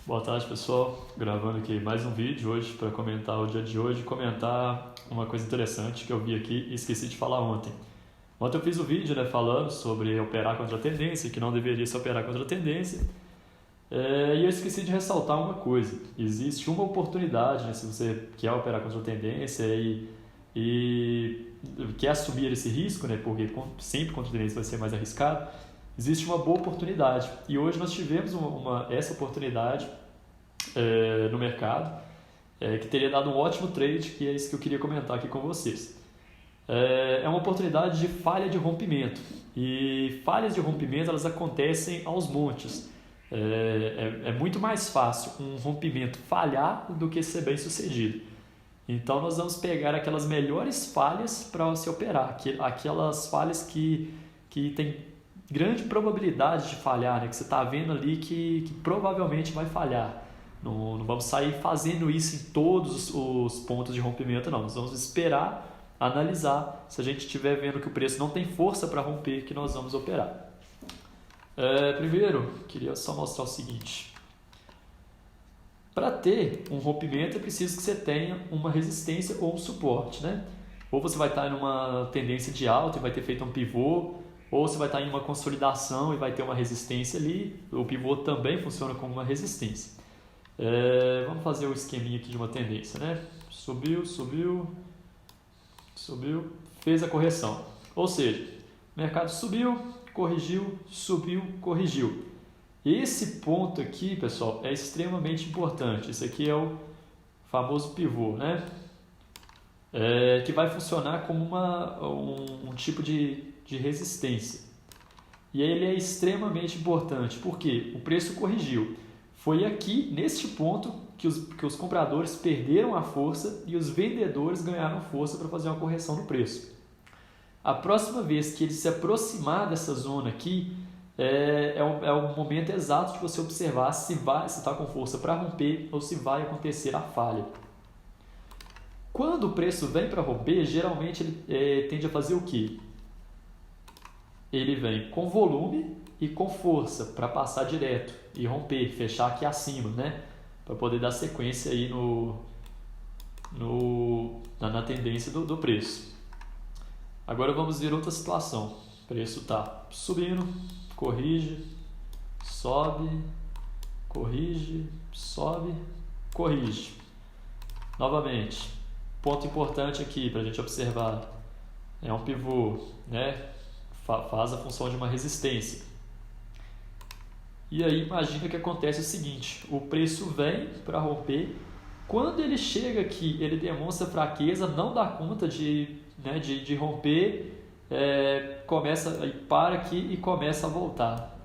Boa tarde, pessoal. Gravando aqui mais um vídeo hoje para comentar o dia de hoje, comentar uma coisa interessante que eu vi aqui e esqueci de falar ontem. Ontem eu fiz um vídeo, falando sobre operar contra a tendência, que não deveria se operar contra a tendência, e eu esqueci de ressaltar uma coisa. Existe uma oportunidade, se você quer operar contra a tendência e quer assumir esse risco, porque sempre contra a tendência vai ser mais arriscado. Existe uma boa oportunidade e hoje nós tivemos essa oportunidade no mercado, que teria dado um ótimo trade, que é isso que eu queria comentar aqui com vocês. É uma oportunidade de falha de rompimento, e falhas de rompimento elas acontecem aos montes. É muito mais fácil um rompimento falhar do que ser bem sucedido. Então nós vamos pegar aquelas melhores falhas para se operar, aquelas falhas que tem grande probabilidade de falhar, que você está vendo ali que provavelmente vai falhar. Não vamos sair fazendo isso em todos os pontos de rompimento, não. Nós vamos esperar, analisar. Se a gente estiver vendo que o preço não tem força para romper, que nós vamos operar. Primeiro, queria só mostrar o seguinte. Para ter um rompimento, é preciso que você tenha uma resistência ou um suporte. Ou você vai estar em uma tendência de alta e vai ter feito um pivô, ou você vai estar em uma consolidação e vai ter uma resistência ali. O pivô também funciona como uma resistência. Vamos fazer o esqueminha aqui de uma tendência. Subiu, fez a correção. Ou seja, o mercado subiu, corrigiu, subiu, corrigiu. Esse ponto aqui, pessoal, é extremamente importante. Esse aqui é o famoso pivô, que vai funcionar como um tipo de resistência. E ele é extremamente importante, porque o preço corrigiu. Foi aqui, neste ponto, que os compradores perderam a força e os vendedores ganharam força para fazer uma correção no preço. A próxima vez que ele se aproximar dessa zona aqui, é o momento exato de você observar se está com força para romper ou se vai acontecer a falha. Quando o preço vem para romper, geralmente ele tende a fazer o quê? Ele vem com volume e com força para passar direto e romper, fechar aqui acima, para poder dar sequência aí na tendência do preço. Agora vamos ver outra situação. O preço está subindo, corrige, sobe, corrige, sobe, corrige. Novamente, ponto importante aqui para a gente observar, é um pivô, faz a função de uma resistência. E aí imagina que acontece o seguinte, o preço vem para romper, quando ele chega aqui, ele demonstra fraqueza, não dá conta de romper, para aqui e começa a voltar.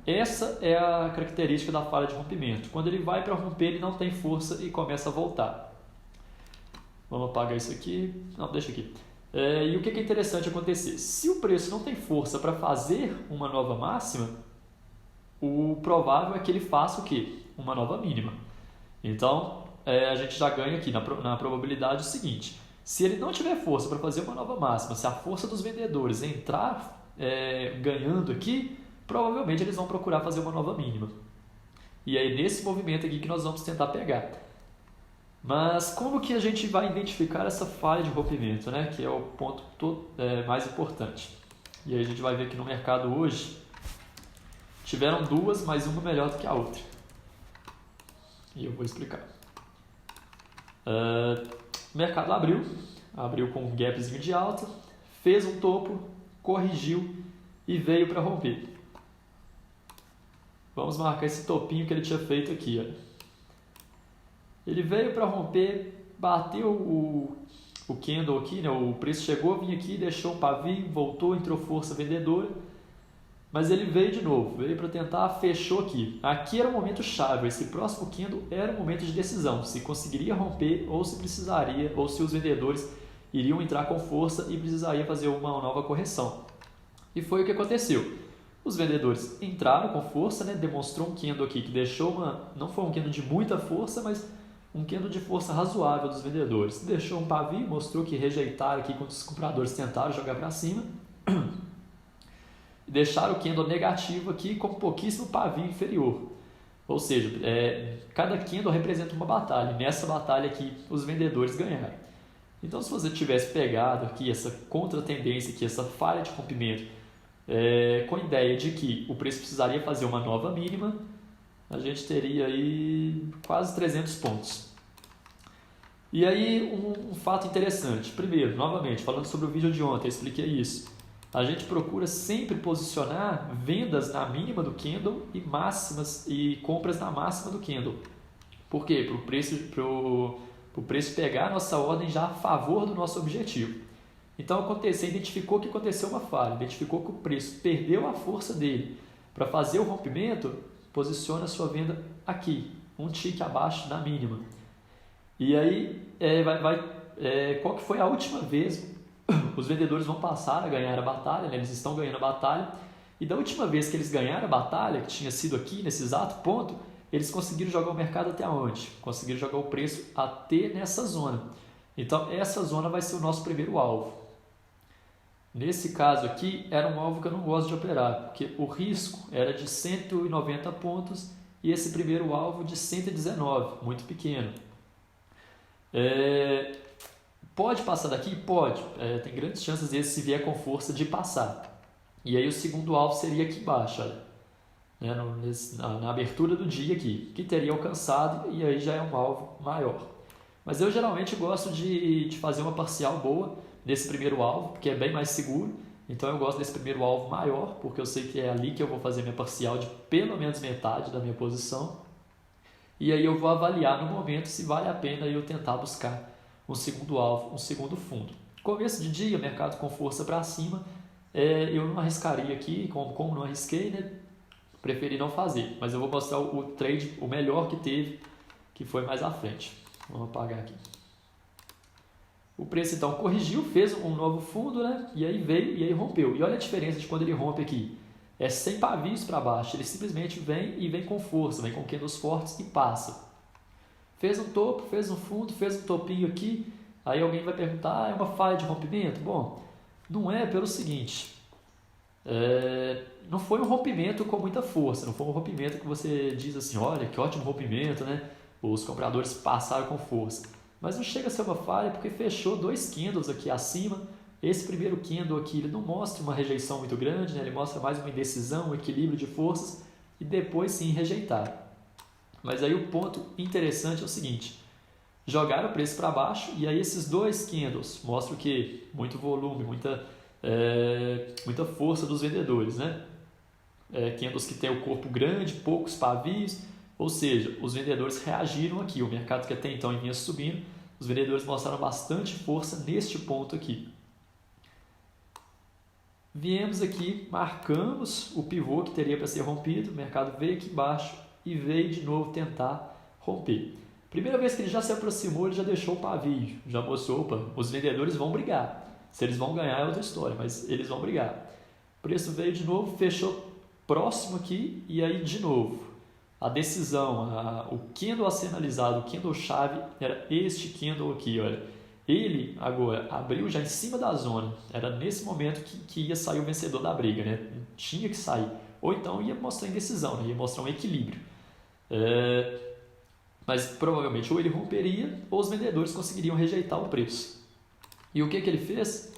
Essa é a característica da falha de rompimento. Quando ele vai para romper, ele não tem força e começa a voltar. Vamos apagar isso aqui. Não, deixa aqui. E o que é interessante acontecer? Se o preço não tem força para fazer uma nova máxima, o provável é que ele faça o quê? Uma nova mínima. Então, a gente já ganha aqui na probabilidade o seguinte. Se ele não tiver força para fazer uma nova máxima, se a força dos vendedores entrar ganhando aqui, provavelmente eles vão procurar fazer uma nova mínima. E é nesse movimento aqui que nós vamos tentar pegar. Mas como que a gente vai identificar essa falha de rompimento, que é o ponto mais importante? E aí a gente vai ver que no mercado hoje tiveram duas, mas uma melhor do que a outra. E eu vou explicar. O mercado abriu com um gapzinho de alta, fez um topo, corrigiu e veio para romper. Vamos marcar esse topinho que ele tinha feito aqui. Ele veio para romper, bateu o candle aqui, o preço chegou a vir aqui, deixou um pavio, voltou, entrou força vendedora, mas ele veio de novo, veio para tentar, fechou aqui. Aqui era o momento chave, esse próximo candle era o momento de decisão, se conseguiria romper ou se precisaria, ou se os vendedores iriam entrar com força e precisaria fazer uma nova correção. E foi o que aconteceu. Os vendedores entraram com força, demonstrou um candle aqui que deixou não foi um candle de muita força, mas um candle de força razoável dos vendedores. Deixou um pavio, mostrou que rejeitaram aqui quando os compradores tentaram jogar para cima. Deixaram o candle negativo aqui com pouquíssimo pavio inferior. Ou seja, cada candle representa uma batalha. Nessa batalha aqui, os vendedores ganharam. Então, se você tivesse pegado aqui essa contratendência, aqui, essa falha de rompimento, com a ideia de que o preço precisaria fazer uma nova mínima, a gente teria aí quase 300 pontos. E aí, um fato interessante. Primeiro, novamente, falando sobre o vídeo de ontem, eu expliquei isso. A gente procura sempre posicionar vendas na mínima do candle e máximas e compras na máxima do candle. Por quê? Para o preço pegar a nossa ordem já a favor do nosso objetivo. Então, identificou que aconteceu uma falha, identificou que o preço perdeu a força dele. Para fazer o rompimento, posiciona a sua venda aqui, um tick abaixo da mínima. E aí, qual que foi a última vez? Os vendedores vão passar a ganhar a batalha, né? Eles estão ganhando a batalha. E da última vez que eles ganharam a batalha, que tinha sido aqui, nesse exato ponto, eles conseguiram jogar o mercado até onde? Conseguiram jogar o preço até nessa zona. Então, essa zona vai ser o nosso primeiro alvo. Nesse caso aqui, era um alvo que eu não gosto de operar, porque o risco era de 190 pontos e esse primeiro alvo de 119, muito pequeno. Pode passar daqui? Pode. Tem grandes chances desse, se vier com força, de passar. E aí o segundo alvo seria aqui embaixo, olha, né, na abertura do dia aqui, que teria alcançado e aí já é um alvo maior. Mas eu geralmente gosto de fazer uma parcial boa nesse primeiro alvo, porque é bem mais seguro. Então eu gosto desse primeiro alvo maior, porque eu sei que é ali que eu vou fazer minha parcial de pelo menos metade da minha posição. E aí eu vou avaliar no momento se vale a pena eu tentar buscar um segundo alvo, um segundo fundo. Começo de dia, mercado com força para cima, eu não arriscaria aqui, como não arrisquei, né? Preferi não fazer, mas eu vou mostrar o trade, o melhor que teve, que foi mais à frente. Vamos apagar aqui. O preço então corrigiu, fez um novo fundo, né? E aí veio e aí rompeu. E olha a diferença de quando ele rompe aqui. É sem pavios para baixo, ele simplesmente vem com força, vem com candles fortes e passa. Fez um topo, fez um fundo, fez um topinho aqui, aí alguém vai perguntar, é uma falha de rompimento? Bom, não é pelo seguinte, não foi um rompimento com muita força, não foi um rompimento que você diz assim, olha, que ótimo rompimento, né? Os compradores passaram com força. Mas não chega a ser uma falha porque fechou dois candles aqui acima. Esse primeiro candle aqui, ele não mostra uma rejeição muito grande, né? Ele mostra mais uma indecisão, um equilíbrio de forças e depois sim rejeitar. Mas aí o ponto interessante é o seguinte, jogaram o preço para baixo e aí esses dois candles mostram o quê? Muito volume, muita força dos vendedores, né? Candles que tem o corpo grande, poucos pavios, ou seja, os vendedores reagiram aqui, o mercado que até então vinha subindo, os vendedores mostraram bastante força neste ponto aqui. Viemos aqui, marcamos o pivô que teria para ser rompido, o mercado veio aqui embaixo e veio de novo tentar romper. Primeira vez que ele já se aproximou, ele já deixou o pavio, já mostrou, opa, os vendedores vão brigar. Se eles vão ganhar é outra história, mas eles vão brigar. O preço veio de novo, fechou próximo aqui e aí de novo. A decisão, o candle a ser analisado, o candle chave era este candle aqui, olha. Ele agora abriu já em cima da zona, era nesse momento que ia sair o vencedor da briga, né? Tinha que sair, ou então ia mostrar indecisão, né? Ia mostrar um equilíbrio. Mas provavelmente ou ele romperia ou os vendedores conseguiriam rejeitar o preço. E o que ele fez?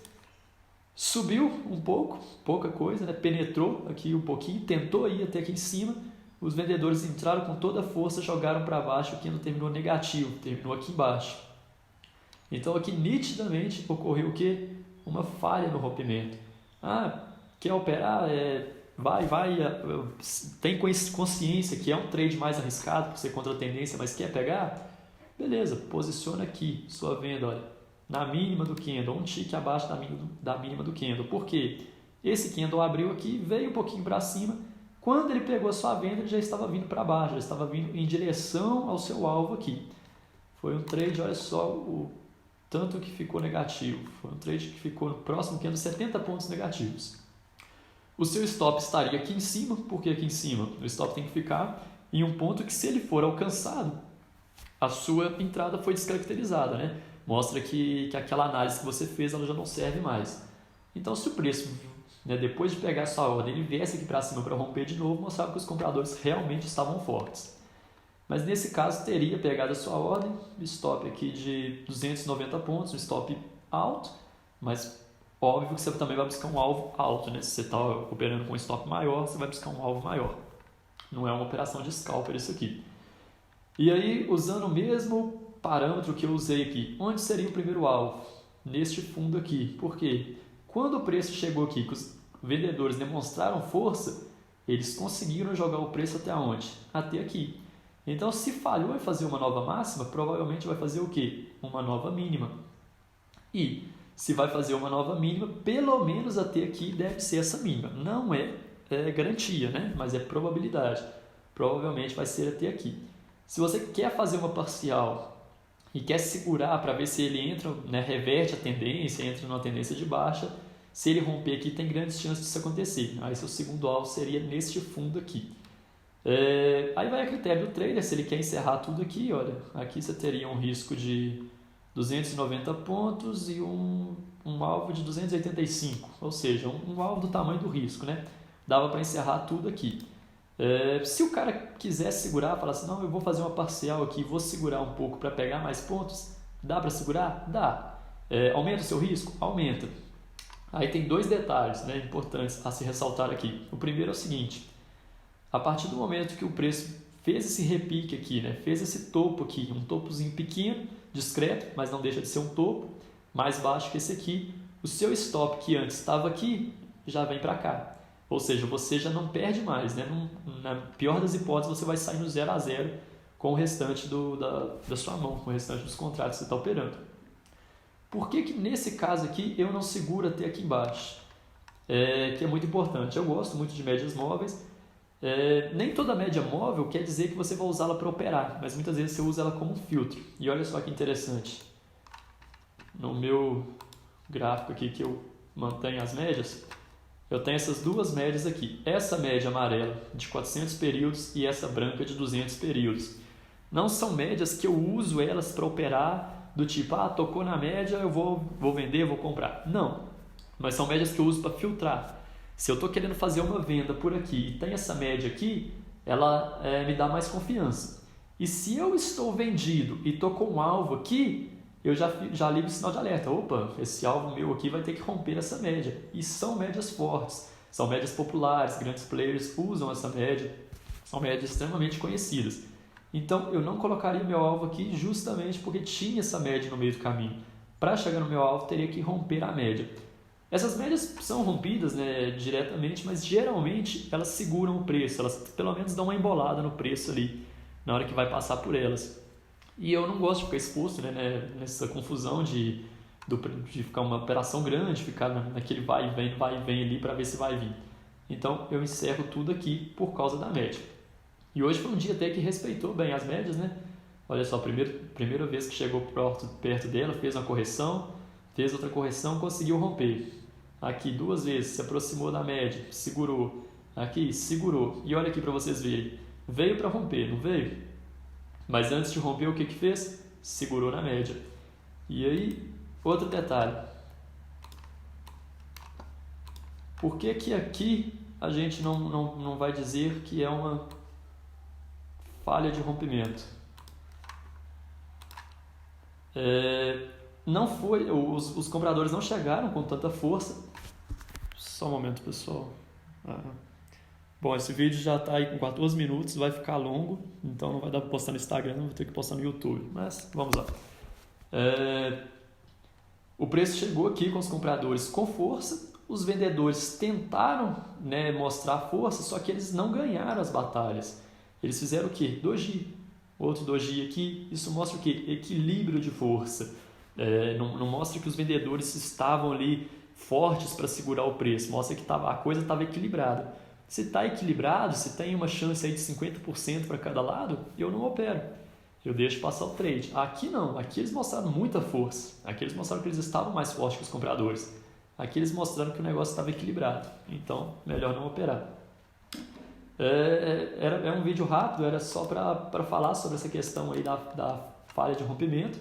Subiu um pouco, pouca coisa, né? Penetrou aqui um pouquinho, tentou ir até aqui em cima, os vendedores entraram com toda a força, jogaram para baixo, o candle terminou negativo, terminou aqui embaixo. Então aqui nitidamente ocorreu o quê? Uma falha no rompimento. Quer operar? Tem consciência que é um trade mais arriscado, por ser contra a tendência, mas quer pegar? Beleza, posiciona aqui sua venda, olha, na mínima do candle, um tick abaixo da mínima do candle. Por quê? Esse candle abriu aqui, veio um pouquinho para cima, quando ele pegou a sua venda, ele já estava vindo para baixo, já estava vindo em direção ao seu alvo aqui. Foi um trade, olha só o tanto que ficou negativo, foi um trade que ficou no próximo candle 70 pontos negativos. O seu stop estaria aqui em cima, porque aqui em cima o stop tem que ficar em um ponto que, se ele for alcançado, a sua entrada foi descaracterizada, né? Mostra que aquela análise que você fez ela já não serve mais. Então, se o preço, né, depois de pegar a sua ordem, ele viesse aqui para cima para romper de novo, mostrava que os compradores realmente estavam fortes. Mas nesse caso teria pegado a sua ordem, stop aqui de 290 pontos, um stop alto, mas óbvio que você também vai buscar um alvo alto, né? Se você está operando com um stop maior, você vai buscar um alvo maior. Não é uma operação de scalper isso aqui. E aí, usando o mesmo parâmetro que eu usei aqui, onde seria o primeiro alvo? Neste fundo aqui. Por quê? Quando o preço chegou aqui, que os vendedores demonstraram força, eles conseguiram jogar o preço até onde? Até aqui. Então, se falhou em fazer uma nova máxima, provavelmente vai fazer o quê? Uma nova mínima. E se vai fazer uma nova mínima, pelo menos até aqui deve ser essa mínima. Não é garantia, né? Mas é probabilidade. Provavelmente vai ser até aqui. Se você quer fazer uma parcial e quer segurar para ver se ele entra, né, reverte a tendência, entra numa tendência de baixa, se ele romper aqui, tem grandes chances disso acontecer. Aí seu segundo alvo seria neste fundo aqui. Aí vai a critério do trader, se ele quer encerrar tudo aqui, olha, aqui você teria um risco de 290 pontos e um alvo de 285, ou seja, um alvo do tamanho do risco, né? Dava para encerrar tudo aqui. Se o cara quiser segurar, falar assim, não, eu vou fazer uma parcial aqui, vou segurar um pouco para pegar mais pontos, dá para segurar? Dá. Aumenta o seu risco? Aumenta. Aí tem dois detalhes, né, importantes a se ressaltar aqui. O primeiro é o seguinte, a partir do momento que o preço fez esse repique aqui, né, fez esse topo aqui, um topozinho pequeno, discreto, mas não deixa de ser um topo, mais baixo que esse aqui, o seu stop que antes estava aqui, já vem para cá. Ou seja, você já não perde mais, né? Na pior das hipóteses, você vai sair no 0 a 0 com o restante da sua mão, com o restante dos contratos que você está operando. Por que nesse caso aqui eu não seguro até aqui embaixo? Que é muito importante. Eu gosto muito de médias móveis. Nem toda média móvel quer dizer que você vai usá-la para operar, mas muitas vezes você usa ela como um filtro. E olha só que interessante. No meu gráfico aqui que eu mantenho as médias, eu tenho essas duas médias aqui. Essa média amarela de 400 períodos e essa branca de 200 períodos. Não são médias que eu uso elas para operar do tipo, tocou na média, eu vou vender, vou comprar. Não, mas são médias que eu uso para filtrar. Se eu estou querendo fazer uma venda por aqui e tem essa média aqui, ela me dá mais confiança. E se eu estou vendido e estou com um alvo aqui, eu já ligo o sinal de alerta. Opa, esse alvo meu aqui vai ter que romper essa média. E são médias fortes, são médias populares, grandes players usam essa média, são médias extremamente conhecidas. Então, eu não colocaria meu alvo aqui justamente porque tinha essa média no meio do caminho. Para chegar no meu alvo, teria que romper a média. Essas médias são rompidas, né, diretamente, mas geralmente elas seguram o preço, elas pelo menos dão uma embolada no preço ali, na hora que vai passar por elas. E eu não gosto de ficar exposto, né, nessa confusão de ficar uma operação grande, ficar naquele vai e vem ali para ver se vai vir. Então eu encerro tudo aqui por causa da média. E hoje foi um dia até que respeitou bem as médias, né? Olha só, primeira vez que chegou perto dela, fez uma correção, fez outra correção, conseguiu romper. Aqui duas vezes, se aproximou da média, segurou. Aqui, segurou. E olha aqui para vocês verem. Veio para romper, não veio? Mas antes de romper, o que fez? Segurou na média. E aí, outro detalhe. Por que aqui a gente não vai dizer que é uma falha de rompimento? Não foi, os compradores não chegaram com tanta força. Só um momento, pessoal. Bom, esse vídeo já está aí com 14 minutos, vai ficar longo, então não vai dar para postar no Instagram, vou ter que postar no YouTube, mas vamos lá. O preço chegou aqui com os compradores com força, os vendedores tentaram, né, mostrar força, só que eles não ganharam as batalhas. Eles fizeram o quê? Doji. Outro doji aqui, isso mostra o quê? Equilíbrio de força. Não mostra que os vendedores estavam ali fortes para segurar o preço, mostra que a coisa estava equilibrada. Se está equilibrado, se tem uma chance aí de 50% para cada lado, eu não opero. Eu deixo passar o trade. Aqui não, aqui eles mostraram muita força. Aqui eles mostraram que eles estavam mais fortes que os compradores. Aqui eles mostraram que o negócio estava equilibrado. Então, melhor não operar. É um vídeo rápido, era só para falar sobre essa questão aí da falha de rompimento,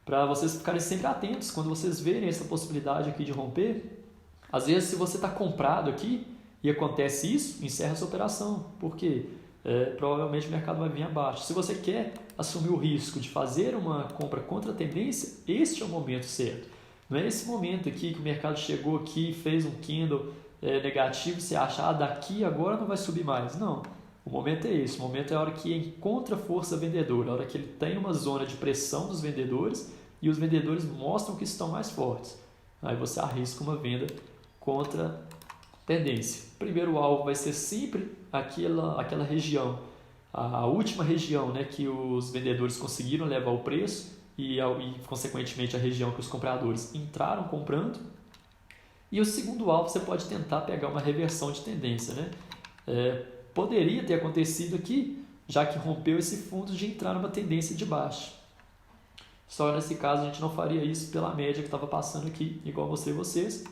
para vocês ficarem sempre atentos quando vocês verem essa possibilidade aqui de romper. Às vezes, se você está comprado aqui e acontece isso, encerra essa operação. Por quê? provavelmente o mercado vai vir abaixo. Se você quer assumir o risco de fazer uma compra contra a tendência, este é o momento certo. Não é esse momento aqui que o mercado chegou aqui, fez um candle negativo, você acha, daqui agora não vai subir mais. Não, o momento é esse. O momento é a hora que encontra força vendedora, a hora que ele tem uma zona de pressão dos vendedores e os vendedores mostram que estão mais fortes. Aí você arrisca uma venda contra tendência. O primeiro alvo vai ser sempre aquela região, a última região, né, que os vendedores conseguiram levar o preço e consequentemente a região que os compradores entraram comprando. E o segundo alvo você pode tentar pegar uma reversão de tendência, né? Poderia ter acontecido aqui, já que rompeu esse fundo, de entrar numa tendência de baixa. Só nesse caso a gente não faria isso pela média que estava passando aqui, igual eu mostrei vocês.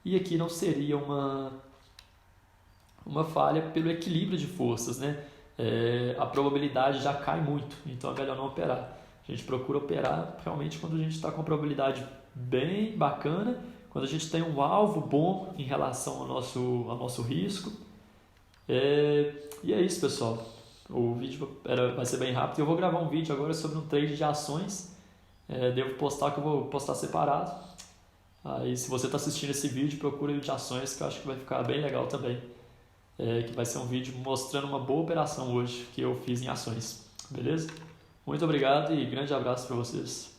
E aqui não seria uma falha pelo equilíbrio de forças, né? A probabilidade já cai muito, então é melhor não operar. A gente procura operar realmente quando a gente está com uma probabilidade bem bacana, quando a gente tem um alvo bom em relação ao nosso risco. E é isso, pessoal. O vídeo vai ser bem rápido. Eu vou gravar um vídeo agora sobre um trade de ações. Devo postar, que eu vou postar separado. Aí, se você está assistindo esse vídeo, procura o de ações, que eu acho que vai ficar bem legal também. Que vai ser um vídeo mostrando uma boa operação hoje que eu fiz em ações. Beleza? Muito obrigado e grande abraço para vocês.